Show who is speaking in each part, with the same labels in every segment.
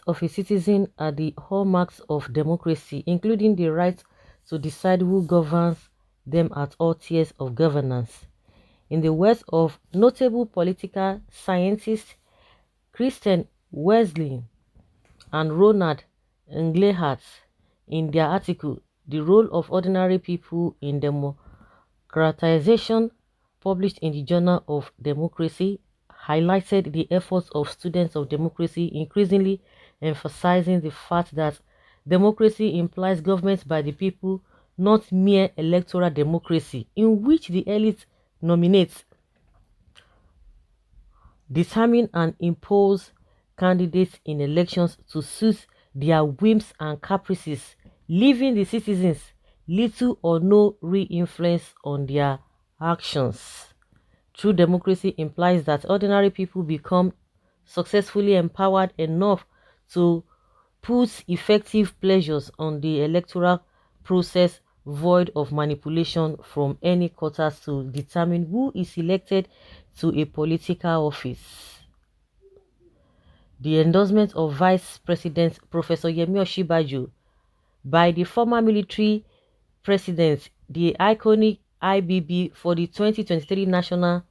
Speaker 1: of a citizen are the hallmarks of democracy, including the right to decide who governs them at all tiers of governance. In the words of notable political scientists Christian Wesley and Ronald Englehart in their article The Role of Ordinary People in Democratization, published in the Journal of Democracy, highlighted the efforts of students of democracy, increasingly emphasizing the fact that democracy implies government by the people, not mere electoral democracy, in which the elite nominates, determine and impose candidates in elections to suit their whims and caprices, leaving the citizens little or no real influence on their actions. True democracy implies that ordinary people become successfully empowered enough to put effective pleasures on the electoral process void of manipulation from any quarters to determine who is elected to a political office. The endorsement of Vice President Professor Yemi Osinbajo by the former military president, the iconic IBB, for the 2023 national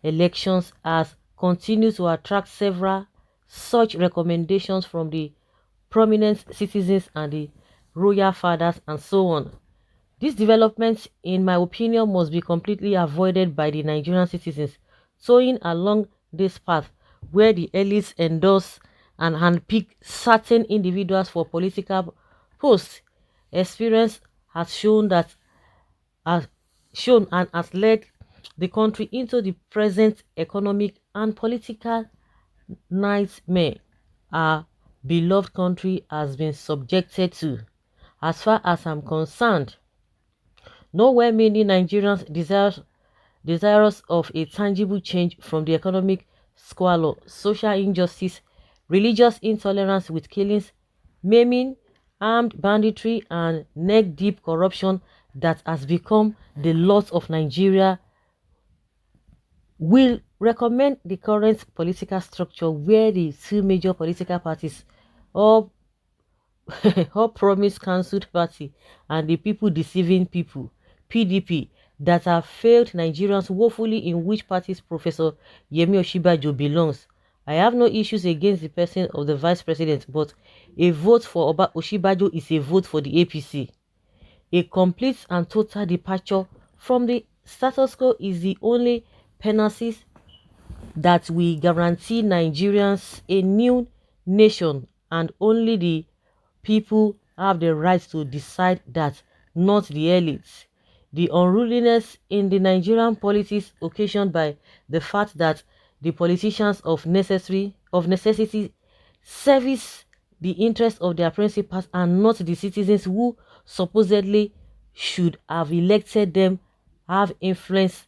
Speaker 1: elections has continued to attract several such recommendations from the prominent citizens and the royal fathers and so on. These developments, in my opinion, must be completely avoided by the Nigerian citizens. Sowing along this path where the elites endorse and handpick certain individuals for political posts, experience has shown and has led the country into the present economic and political nightmare our beloved country has been subjected to. As far as I'm concerned, nowhere many Nigerians desirous of a tangible change from the economic squalor, social injustice, religious intolerance with killings, maiming, armed banditry, and neck-deep corruption that has become the lot of Nigeria will recommend the current political structure where the two major political parties, all, all promise cancelled party, and the people deceiving people, PDP, that have failed Nigerians woefully, in which parties Professor Yemi Osinbajo belongs. I have no issues against the person of the vice president, but a vote for Oba Osinbajo is a vote for the APC. A complete and total departure from the status quo is the only penalty that will guarantee Nigerians a new nation, and only the people have the right to decide that, not the elites. The unruliness in the Nigerian politics occasioned by the fact that the politicians of necessity service the interests of their principals and not the citizens who supposedly should have elected them have influenced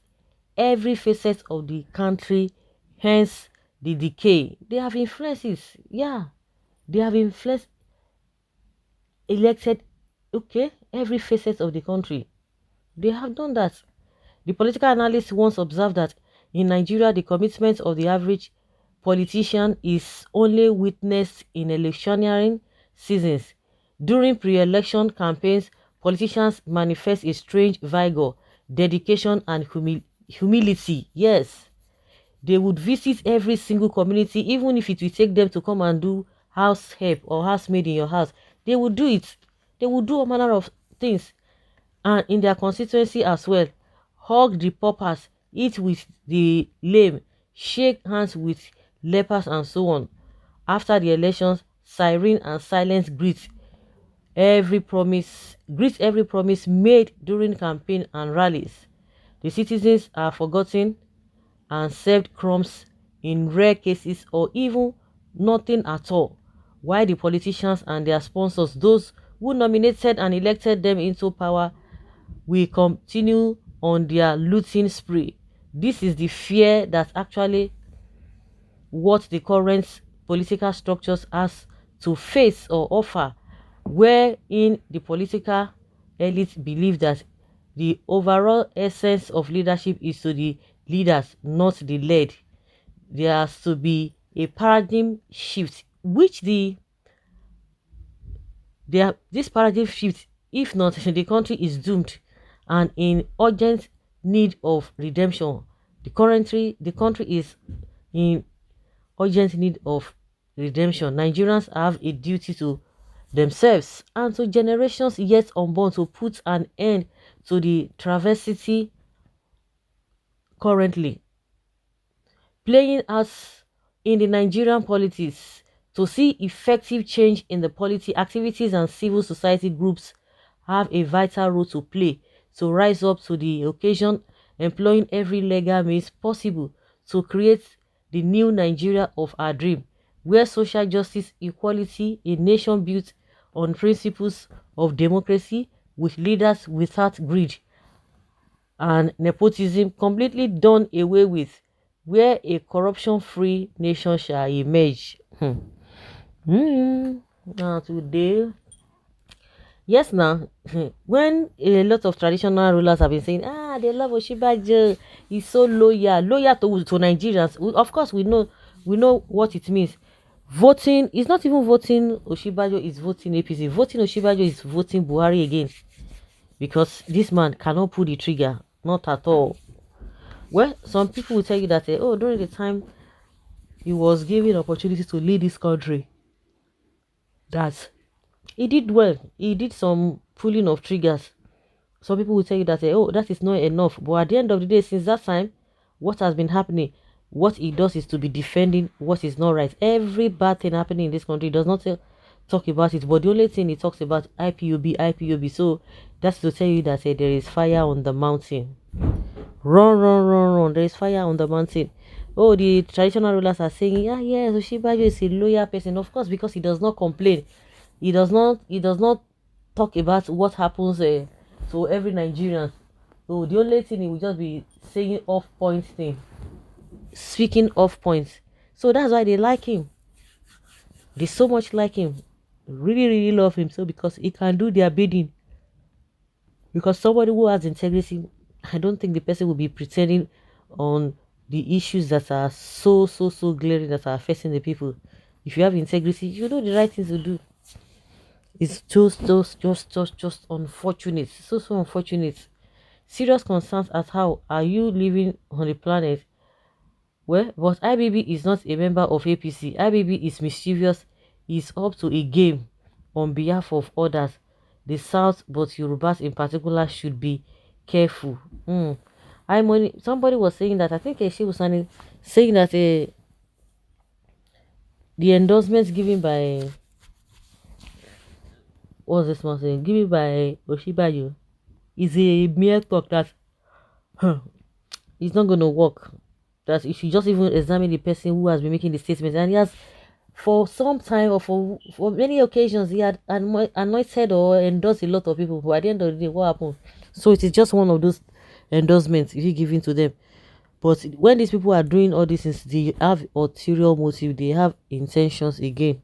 Speaker 1: every facet of the country, hence the decay. They have influences, yeah. They have influenced, elected, okay, every facet of the country. They have done that. The political analyst once observed that in Nigeria, the commitment of the average politician is only witnessed in electioneering seasons. During pre-election campaigns, politicians manifest a strange vigor, dedication, and humility. Yes, they would visit every single community, even if it will take them to come and do house help or housemaid in your house. They would do it. They would do all manner of things, and in their constituency as well, hug the paupers, eat with the lame, shake hands with lepers, and so on. After the elections, siren and silence greet every promise made during campaign and rallies. The citizens are forgotten and served crumbs in rare cases, or even nothing at all, while the politicians and their sponsors, those who nominated and elected them into power, will continue on their looting spree. This is the fear that actually what the current political structures has to face or offer, wherein the political elite believe that the overall essence of leadership is to the leaders, not the led. There has to be a paradigm shift, which the this paradigm shift. If not, the country is doomed and in urgent need of redemption. The country is in urgent need of redemption. Nigerians have a duty to themselves and to generations yet unborn to put an end to the travesty currently playing out in the Nigerian politics. To see effective change in the polity activities and civil society groups have a vital role to play to rise up to the occasion, employing every legal means possible to create the new Nigeria of our dream, where social justice, equality, a nation built on principles of democracy, with leaders without greed and nepotism completely done away with, where a corruption-free nation shall emerge. Now today, yes, now when a lot of traditional rulers have been saying, they love Oshibajo, he's so loyal to Nigerians. Of course, we know what it means. Voting is not even voting Oshibajo, is voting APC. Voting Oshibajo is voting Buhari again because this man cannot pull the trigger, not at all. Well, some people will tell you that, during the time he was given opportunity to lead this country, that he did well. He did some pulling of triggers. Some people will tell you that, that is not enough. But at the end of the day, since that time, what has been happening, what he does is to be defending what is not right. Every bad thing happening in this country does not talk about it. But the only thing he talks about, IPOB. So that's to tell you that there is fire on the mountain. Run. There is fire on the mountain. Oh, the traditional rulers are saying, yes, Oshibajo is a loyal person. Of course, because he does not complain. He does not talk about what happens to every Nigerian. So the only thing he will just be saying off point thing. Speaking off points. So that's why they like him. They so much like him. Really, really love him. So because he can do their bidding. Because somebody who has integrity, I don't think the person will be pretending on the issues that are so glaring that are affecting the people. If you have integrity, you know the right things to do. It's just unfortunate. So unfortunate. Serious concerns at how are you living on the planet. Well, but IBB is not a member of APC. IBB is mischievous. Is up to a game on behalf of others. The South, but Yorubas in particular, should be careful. Somebody was saying that, I think she was saying that the endorsements given by, what's this man saying? Given by Oshibajo is a mere talk that it's not going to work. That you should just even examine the person who has been making the statement. And he has, for some time or for many occasions, he had anointed or endorsed a lot of people. But at the end of the day, what happened? So it is just one of those endorsements if you give in to them. But when these people are doing all these things, they have ulterior motive. They have intentions again.